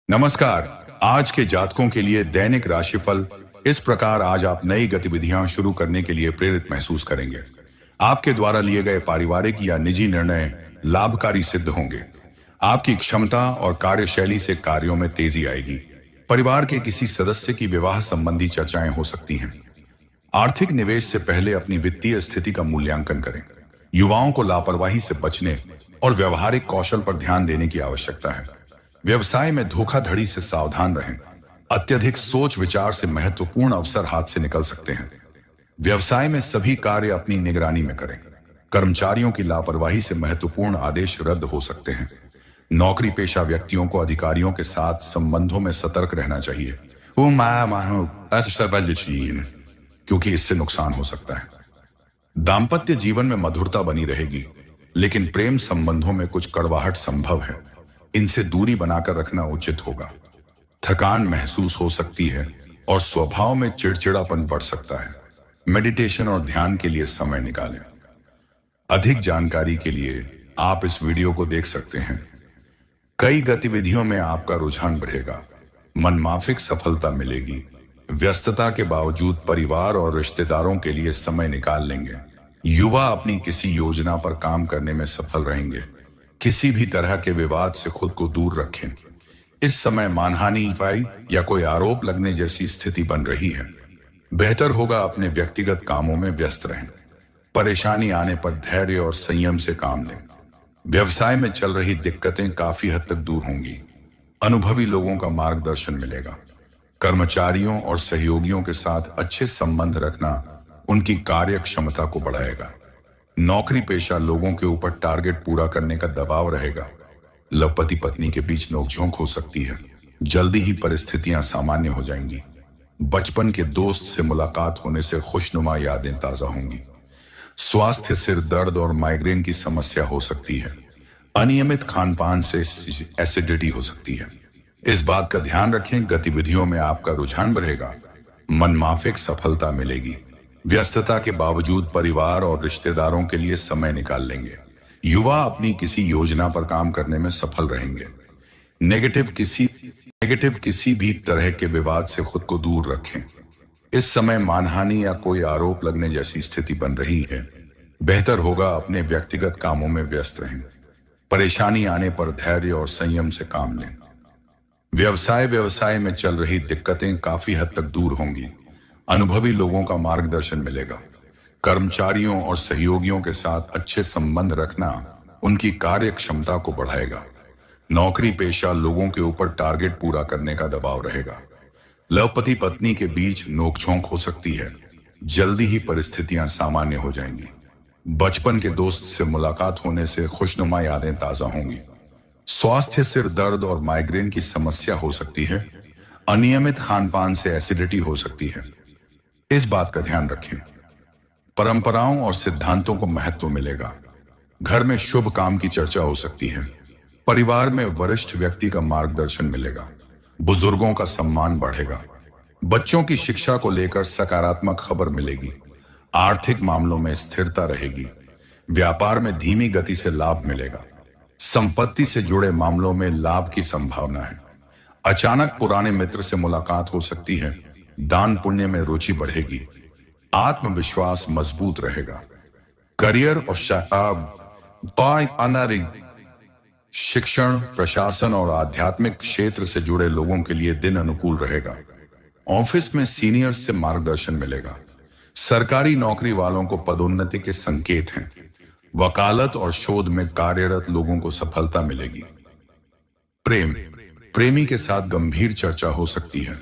नमस्कार। आज के जातकों के लिए दैनिक राशिफल इस प्रकार। आज आप नई गतिविधियां शुरू करने के लिए प्रेरित महसूस करेंगे। आपके द्वारा लिए गए पारिवारिक या निजी निर्णय लाभकारी सिद्ध होंगे। आपकी क्षमता और कार्यशैली से कार्यों में तेजी आएगी। परिवार के किसी सदस्य की विवाह संबंधी चर्चाएं हो सकती हैं। आर्थिक निवेश से पहले अपनी वित्तीय स्थिति का मूल्यांकन करें। युवाओं को लापरवाही से बचने और व्यवहारिक कौशल पर ध्यान देने की आवश्यकता है। व्यवसाय में धोखाधड़ी से सावधान रहें। अत्यधिक सोच विचार से महत्वपूर्ण अवसर हाथ से निकल सकते हैं। व्यवसाय में सभी कार्य अपनी निगरानी में करें। कर्मचारियों की लापरवाही से महत्वपूर्ण आदेश रद्द हो सकते हैं। नौकरी पेशा व्यक्तियों को अधिकारियों के साथ संबंधों में सतर्क रहना चाहिए, क्योंकि इससे नुकसान हो सकता है। दाम्पत्य जीवन में मधुरता बनी रहेगी, लेकिन प्रेम संबंधों में कुछ कड़वाहट संभव है। इनसे दूरी बनाकर रखना उचित होगा। थकान महसूस हो सकती है और स्वभाव में चिड़चिड़ापन बढ़ सकता है। मेडिटेशन और ध्यान के लिए समय निकालें। अधिक जानकारी के लिए आप इस वीडियो को देख सकते हैं। कई गतिविधियों में आपका रुझान बढ़ेगा। मनमाफिक सफलता मिलेगी। व्यस्तता के बावजूद परिवार और रिश्तेदारों के लिए समय निकाल लेंगे। युवा अपनी किसी योजना पर काम करने में सफल रहेंगे। किसी भी तरह के विवाद से खुद को दूर रखें। इस समय मानहानि या कोई आरोप लगने जैसी स्थिति बन रही है। बेहतर होगा अपने व्यक्तिगत कामों में व्यस्त रहें। परेशानी आने पर धैर्य और संयम से काम लें। व्यवसाय में चल रही दिक्कतें काफी हद तक दूर होंगी। अनुभवी लोगों का मार्गदर्शन मिलेगा। कर्मचारियों और सहयोगियों के साथ अच्छे संबंध रखना उनकी कार्य क्षमता को बढ़ाएगा। नौकरी पेशा लोगों के ऊपर टारगेट पूरा करने का दबाव रहेगा। पति पत्नी के बीच नोकझोंक हो सकती है। जल्दी ही परिस्थितियां सामान्य हो जाएंगी। बचपन के दोस्त से मुलाकात होने से खुशनुमा यादें ताजा होंगी। स्वास्थ्य सिर दर्द और माइग्रेन की समस्या हो सकती है। अनियमित खानपान से एसिडिटी हो सकती है। इस बात का ध्यान रखें। गतिविधियों में आपका रुझान बढ़ेगा। मनमाफिक सफलता मिलेगी। व्यस्तता के बावजूद परिवार और रिश्तेदारों के लिए समय निकाल लेंगे। युवा अपनी किसी योजना पर काम करने में सफल रहेंगे। नेगेटिव किसी भी तरह के विवाद से खुद को दूर रखें। इस समय मानहानि या कोई आरोप लगने जैसी स्थिति बन रही है। बेहतर होगा अपने व्यक्तिगत कामों में व्यस्त रहें। परेशानी आने पर धैर्य और संयम से काम लें। व्यवसाय में चल रही दिक्कतें काफी हद तक दूर होंगी। अनुभवी लोगों का मार्गदर्शन मिलेगा। कर्मचारियों और सहयोगियों के साथ अच्छे संबंध रखना उनकी कार्य क्षमता को बढ़ाएगा। नौकरी पेशा लोगों के ऊपर टारगेट पूरा करने का दबाव रहेगा। पति पत्नी के बीच नोकझोंक हो सकती है। जल्दी ही परिस्थितियां सामान्य हो जाएंगी। बचपन के दोस्त से मुलाकात होने से खुशनुमा यादें ताजा होंगी। स्वास्थ्य सिर दर्द और माइग्रेन की समस्या हो सकती है। अनियमित खानपान से एसिडिटी हो सकती है। इस बात का ध्यान रखें। परंपराओं और सिद्धांतों को महत्व मिलेगा। घर में शुभ काम की चर्चा हो सकती है। परिवार में वरिष्ठ व्यक्ति का मार्गदर्शन मिलेगा। बुजुर्गों का सम्मान बढ़ेगा। बच्चों की शिक्षा को लेकर सकारात्मक खबर मिलेगी। आर्थिक मामलों में स्थिरता रहेगी। व्यापार में धीमी गति से लाभ मिलेगा। संपत्ति से जुड़े मामलों में लाभ की संभावना है। अचानक पुराने मित्र से मुलाकात हो सकती है। दान पुण्य में रुचि बढ़ेगी। आत्मविश्वास मजबूत रहेगा। करियर और शिक्षण, प्रशासन और आध्यात्मिक क्षेत्र से जुड़े लोगों के लिए दिन अनुकूल रहेगा। ऑफिस में सीनियर्स से मार्गदर्शन मिलेगा। सरकारी नौकरी वालों को पदोन्नति के संकेत हैं। वकालत और शोध में कार्यरत लोगों को सफलता मिलेगी। प्रेमी के साथ गंभीर चर्चा हो सकती है।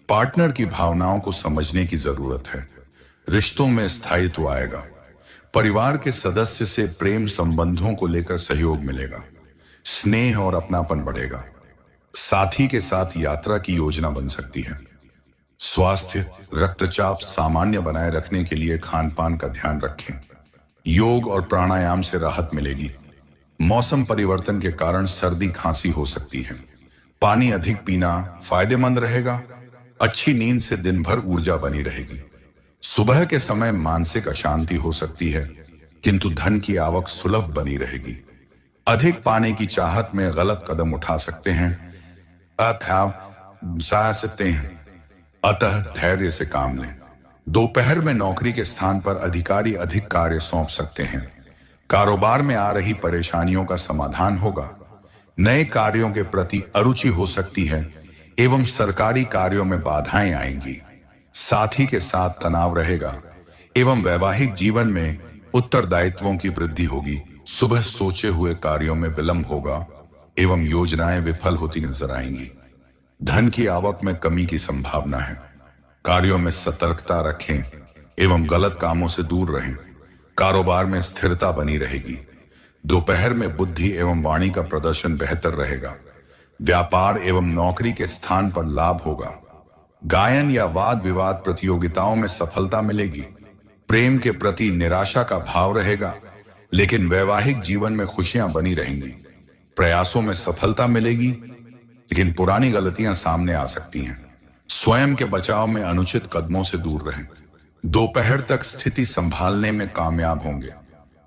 पार्टनर की भावनाओं को समझने की जरूरत है। रिश्तों में स्थायित्व आएगा। परिवार के सदस्य से प्रेम संबंधों को लेकर सहयोग मिलेगा। स्नेह और अपनापन बढ़ेगा। साथी के साथ यात्रा की योजना बन सकती है। स्वास्थ्य रक्तचाप सामान्य बनाए रखने के लिए खानपान का ध्यान रखें। योग और प्राणायाम से राहत मिलेगी। मौसम परिवर्तन के कारण सर्दी खांसी हो सकती है। पानी अधिक पीना फायदेमंद रहेगा। अच्छी नींद से दिन भर ऊर्जा बनी रहेगी। सुबह के समय मानसिक अशांति हो सकती है, किंतु धन की आवक सुलभ बनी रहेगी। अधिक पाने की चाहत में गलत कदम उठा सकते हैं। अथवा सकते हैं, अतः धैर्य से काम लें। दोपहर में नौकरी के स्थान पर अधिकारी अधिक कार्य सौंप सकते हैं। कारोबार में आ रही परेशानियों का समाधान होगा। नए कार्यों के प्रति अरुचि हो सकती है एवं सरकारी कार्यों में बाधाएं आएंगी। साथी के साथ तनाव रहेगा एवं वैवाहिक जीवन में उत्तरदायित्वों की वृद्धि होगी। सुबह सोचे हुए कार्यों में विलंब होगा एवं योजनाएं विफल होती नजर आएंगी। धन की आवक में कमी की संभावना है। कार्यों में सतर्कता रखें एवं गलत कामों से दूर रहें। कारोबार में स्थिरता बनी रहेगी। दोपहर में बुद्धि एवं वाणी का प्रदर्शन बेहतर रहेगा। व्यापार एवं नौकरी के स्थान पर लाभ होगा। गायन या वाद विवाद प्रतियोगिताओं में सफलता मिलेगी। प्रेम के प्रति निराशा का भाव रहेगा, लेकिन वैवाहिक जीवन में खुशियां बनी रहेंगी। प्रयासों में सफलता मिलेगी, लेकिन पुरानी गलतियां सामने आ सकती हैं। स्वयं के बचाव में अनुचित कदमों से दूर रहें। दोपहर तक स्थिति संभालने में कामयाब होंगे।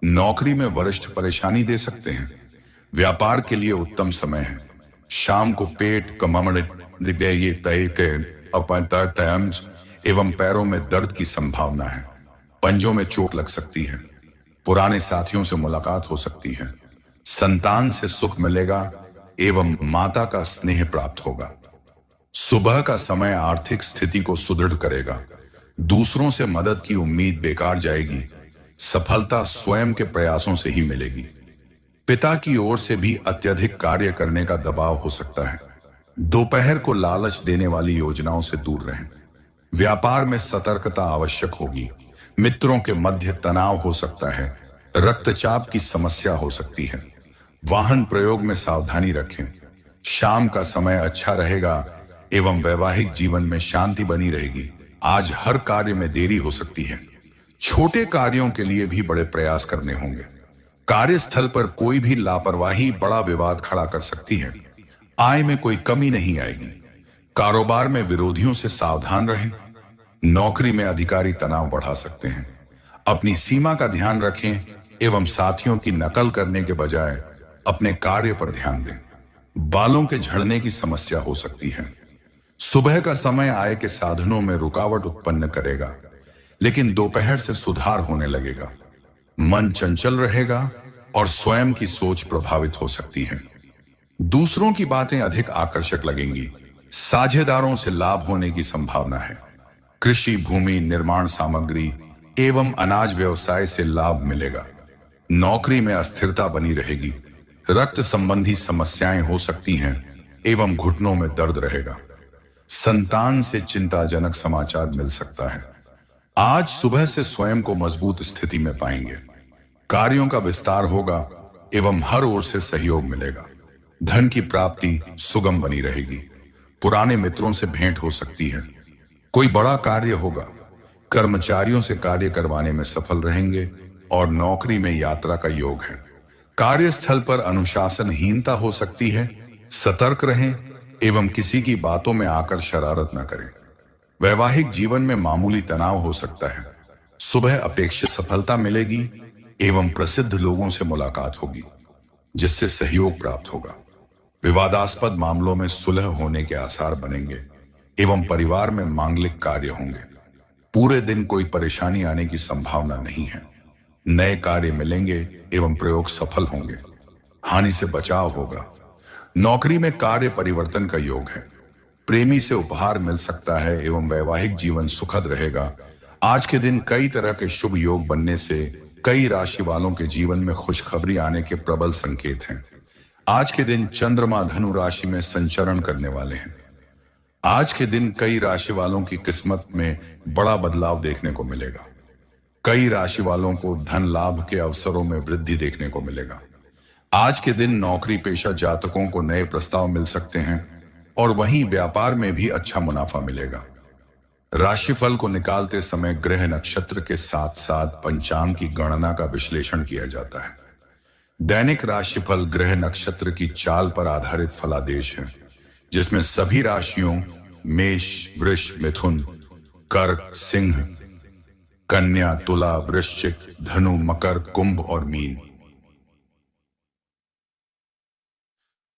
नौकरी में वरिष्ठ परेशानी दे सकते हैं। व्यापार के लिए उत्तम समय है। शाम को पेट एवं पैरों में दर्द की संभावना है। पंजों में चोट लग सकती है। पुराने साथियों से मुलाकात हो सकती है। संतान से सुख मिलेगा एवं माता का स्नेह प्राप्त होगा। सुबह का समय आर्थिक स्थिति को सुदृढ़ करेगा। दूसरों से मदद की उम्मीद बेकार जाएगी। सफलता स्वयं के प्रयासों से ही मिलेगी। पिता की ओर से भी अत्यधिक कार्य करने का दबाव हो सकता है। दोपहर को लालच देने वाली योजनाओं से दूर रहें। व्यापार में सतर्कता आवश्यक होगी। मित्रों के मध्य तनाव हो सकता है। रक्तचाप की समस्या हो सकती है। वाहन प्रयोग में सावधानी रखें। शाम का समय अच्छा रहेगा एवं वैवाहिक जीवन में शांति बनी रहेगी। आज हर कार्य में देरी हो सकती है। छोटे कार्यों के लिए भी बड़े प्रयास करने होंगे। कार्यस्थल पर कोई भी लापरवाही बड़ा विवाद खड़ा कर सकती है। आय में कोई कमी नहीं आएगी। कारोबार में विरोधियों से सावधान रहें। नौकरी में अधिकारी तनाव बढ़ा सकते हैं। अपनी सीमा का ध्यान रखें एवं साथियों की नकल करने के बजाय अपने कार्य पर ध्यान दें। बालों के झड़ने की समस्या हो सकती है। सुबह का समय आय के साधनों में रुकावट उत्पन्न करेगा, लेकिन दोपहर से सुधार होने लगेगा। मन चंचल रहेगा और स्वयं की सोच प्रभावित हो सकती है। दूसरों की बातें अधिक आकर्षक लगेंगी। साझेदारों से लाभ होने की संभावना है। कृषि भूमि, निर्माण सामग्री एवं अनाज व्यवसाय से लाभ मिलेगा। नौकरी में अस्थिरता बनी रहेगी। रक्त संबंधी समस्याएं हो सकती हैं एवं घुटनों में दर्द रहेगा। संतान से चिंताजनक समाचार मिल सकता है। आज सुबह से स्वयं को मजबूत स्थिति में पाएंगे। कार्यों का विस्तार होगा एवं हर ओर से सहयोग मिलेगा। धन की प्राप्ति सुगम बनी रहेगी। पुराने मित्रों से भेंट हो सकती है। कोई बड़ा कार्य होगा। कर्मचारियों से कार्य करवाने में सफल रहेंगे और नौकरी में यात्रा का योग है। कार्यस्थल पर अनुशासनहीनता हो सकती है। सतर्क रहें एवं किसी की बातों में आकर शरारत न करें। वैवाहिक जीवन में मामूली तनाव हो सकता है। सुबह अपेक्षित सफलता मिलेगी एवं प्रसिद्ध लोगों से मुलाकात होगी, जिससे सहयोग प्राप्त होगा। विवादास्पद मामलों में सुलह होने के आसार बनेंगे एवं परिवार में मांगलिक कार्य होंगे। पूरे दिन कोई परेशानी आने की संभावना नहीं है। नए कार्य मिलेंगे एवं प्रयोग सफल होंगे। हानि से बचाव होगा। नौकरी में कार्य परिवर्तन का योग है। प्रेमी से उपहार मिल सकता है एवं वैवाहिक जीवन सुखद रहेगा। आज के दिन कई तरह के शुभ योग बनने से कई राशि वालों के जीवन में खुशखबरी आने के प्रबल संकेत हैं। आज के दिन चंद्रमा धनु राशि में संचरण करने वाले हैं। आज के दिन कई राशि वालों की किस्मत में बड़ा बदलाव देखने को मिलेगा। कई राशि वालों को धन लाभ के अवसरों में वृद्धि देखने को मिलेगा। आज के दिन नौकरी पेशा जातकों को नए प्रस्ताव मिल सकते हैं और वहीं व्यापार में भी अच्छा मुनाफा मिलेगा। राशिफल को निकालते समय ग्रह नक्षत्र के साथ साथ पंचांग की गणना का विश्लेषण किया जाता है। दैनिक राशिफल ग्रह नक्षत्र की चाल पर आधारित फलादेश है, जिसमें सभी राशियों मेष, वृष, मिथुन, कर्क, सिंह, कन्या, तुला, वृश्चिक, धनु, मकर, कुंभ और मीन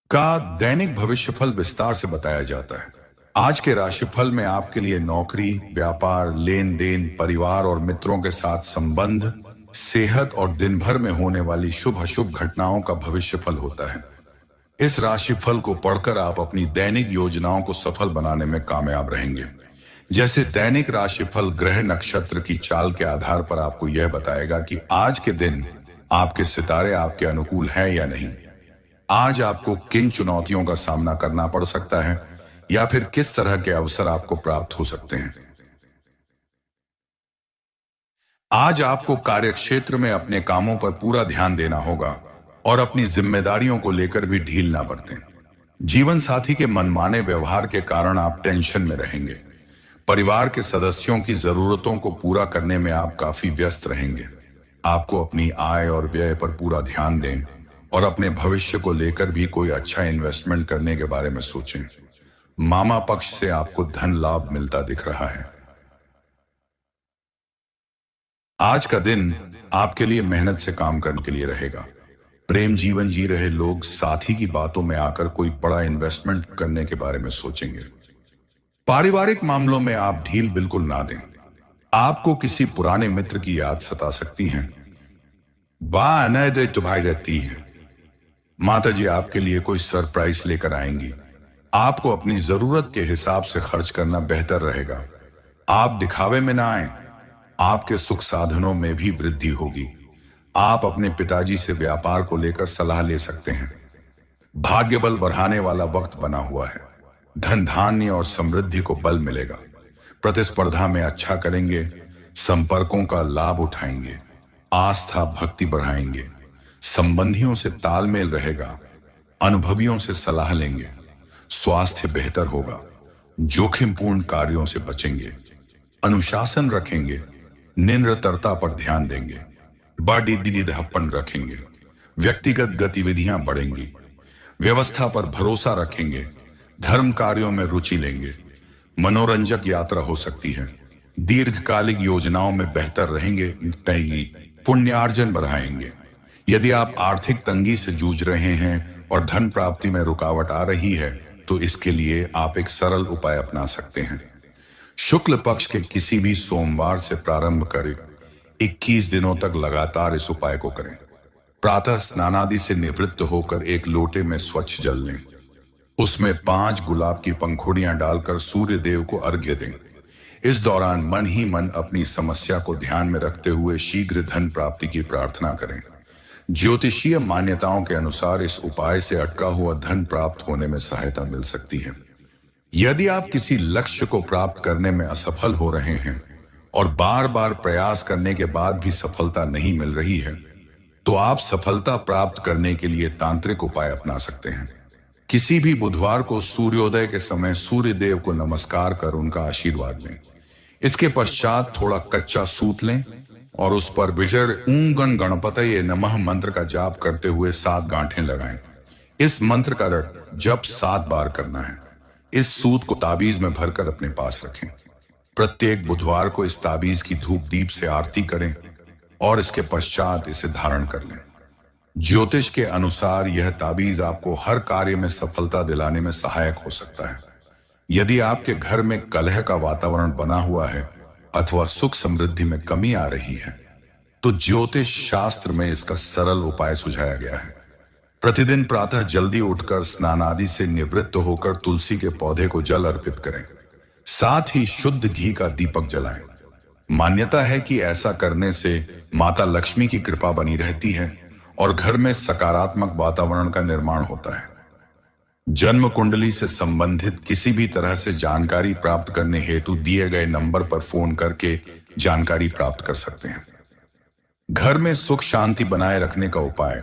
का दैनिक भविष्यफल विस्तार से बताया जाता है। आज के राशिफल में आपके लिए नौकरी, व्यापार, लेन देन, परिवार और मित्रों के साथ संबंध, सेहत और दिन भर में होने वाली शुभ अशुभ घटनाओं का भविष्यफल होता है। इस राशिफल को पढ़कर आप अपनी दैनिक योजनाओं को सफल बनाने में कामयाब रहेंगे। जैसे दैनिक राशिफल ग्रह नक्षत्र की चाल के आधार पर आपको यह बताएगा कि आज के दिन आपके सितारे आपके अनुकूल हैं या नहीं। आज आपको किन चुनौतियों का सामना करना पड़ सकता है या फिर किस तरह के अवसर आपको प्राप्त हो सकते हैं। आज आपको कार्यक्षेत्र में अपने कामों पर पूरा ध्यान देना होगा और अपनी जिम्मेदारियों को लेकर भी ढील ना बरतें। जीवन साथी के मनमाने व्यवहार के कारण आप टेंशन में रहेंगे। परिवार के सदस्यों की जरूरतों को पूरा करने में आप काफी व्यस्त रहेंगे। आपको अपनी आय और व्यय पर पूरा ध्यान दें और अपने भविष्य को लेकर भी कोई अच्छा इन्वेस्टमेंट करने के बारे में सोचें। मामा पक्ष से आपको धन लाभ मिलता दिख रहा है। आज का दिन आपके लिए मेहनत से काम करने के लिए रहेगा। प्रेम जीवन जी रहे लोग साथी की बातों में आकर कोई बड़ा इन्वेस्टमेंट करने के बारे में सोचेंगे। पारिवारिक मामलों में आप ढील बिल्कुल ना दें। आपको किसी पुराने मित्र की याद सता सकती है। तुम्हारी रहती है। माता जी आपके लिए कोई सरप्राइज लेकर आएंगी। आपको अपनी जरूरत के हिसाब से खर्च करना बेहतर रहेगा। आप दिखावे में ना आए। आपके सुख साधनों में भी वृद्धि होगी। आप अपने पिताजी से व्यापार को लेकर सलाह ले सकते हैं। भाग्य बल बढ़ाने वाला वक्त बना हुआ है। धन धान्य और समृद्धि को बल मिलेगा। प्रतिस्पर्धा में अच्छा करेंगे। संपर्कों का लाभ उठाएंगे। आस्था भक्ति बढ़ाएंगे। संबंधियों से तालमेल रहेगा। अनुभवियों से सलाह लेंगे। स्वास्थ्य बेहतर होगा। जोखिमपूर्ण कार्यों से बचेंगे। अनुशासन रखेंगे। निरंतरता पर ध्यान देंगे। बड़ी दिलीदहपन रखेंगे। व्यक्तिगत गतिविधियां बढ़ेंगी। व्यवस्था पर भरोसा रखेंगे। धर्म कार्यों में रुचि लेंगे। मनोरंजक यात्रा हो सकती है। दीर्घकालिक योजनाओं में बेहतर रहेंगे। पुण्यार्जन बढ़ाएंगे। यदि आप आर्थिक तंगी से जूझ रहे हैं और धन प्राप्ति में रुकावट आ रही है तो इसके लिए आप एक सरल उपाय अपना सकते हैं। शुक्ल पक्ष के किसी भी सोमवार से प्रारंभ करें। 21 दिनों तक लगातार इस उपाय को करें। प्रातः स्नानादि से निवृत्त होकर एक लोटे में स्वच्छ जल लें। उसमें 5 गुलाब की पंखुड़ियां डालकर सूर्य देव को अर्घ्य दें। इस दौरान मन ही मन अपनी समस्या को ध्यान में रखते हुए शीघ्र धन प्राप्ति की प्रार्थना करें। ज्योतिषीय मान्यताओं के अनुसार इस उपाय से अटका हुआ धन प्राप्त होने में सहायता मिल सकती है। यदि आप किसी लक्ष्य को प्राप्त करने में असफल हो रहे हैं और बार बार प्रयास करने के बाद भी सफलता नहीं मिल रही है तो आप सफलता प्राप्त करने के लिए तांत्रिक उपाय अपना सकते हैं। किसी भी बुधवार को सूर्योदय के समय सूर्य देव को नमस्कार कर उनका आशीर्वाद लें। इसके पश्चात थोड़ा कच्चा सूत लें और उस पर विजय ऊं गणपतये नमः मंत्र का जाप करते हुए 7 गांठें लगाएं। इस मंत्र का जप 7 बार करना है। इस सूत को ताबीज में भरकर अपने पास रखें। प्रत्येक बुधवार को इस ताबीज की धूप दीप से आरती करें और इसके पश्चात इसे धारण कर लें। ज्योतिष के अनुसार यह ताबीज आपको हर कार्य में सफलता दिलाने में सहायक हो सकता है। यदि आपके घर में कलह का वातावरण बना हुआ है अथवा सुख समृद्धि में कमी आ रही है तो ज्योतिष शास्त्र में इसका सरल उपाय सुझाया गया है। प्रतिदिन प्रातः जल्दी उठकर स्नान आदि से निवृत्त होकर तुलसी के पौधे को जल अर्पित करें। साथ ही शुद्ध घी का दीपक जलाएं। मान्यता है कि ऐसा करने से माता लक्ष्मी की कृपा बनी रहती है और घर में सकारात्मक वातावरण का निर्माण होता है। जन्म कुंडली से संबंधित किसी भी तरह से जानकारी प्राप्त करने हेतु दिए गए नंबर पर फोन करके जानकारी प्राप्त कर सकते हैं। घर में सुख शांति बनाए रखने का उपाय।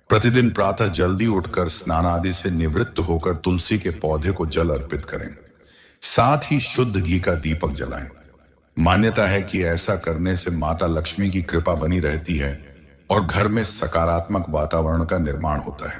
प्रतिदिन प्रातः जल्दी उठकर स्नान आदि से निवृत्त होकर तुलसी के पौधे को जल अर्पित करें। साथ ही शुद्ध घी का दीपक जलाएं। मान्यता है कि ऐसा करने से माता लक्ष्मी की कृपा बनी रहती है और घर में सकारात्मक वातावरण का निर्माण होता है।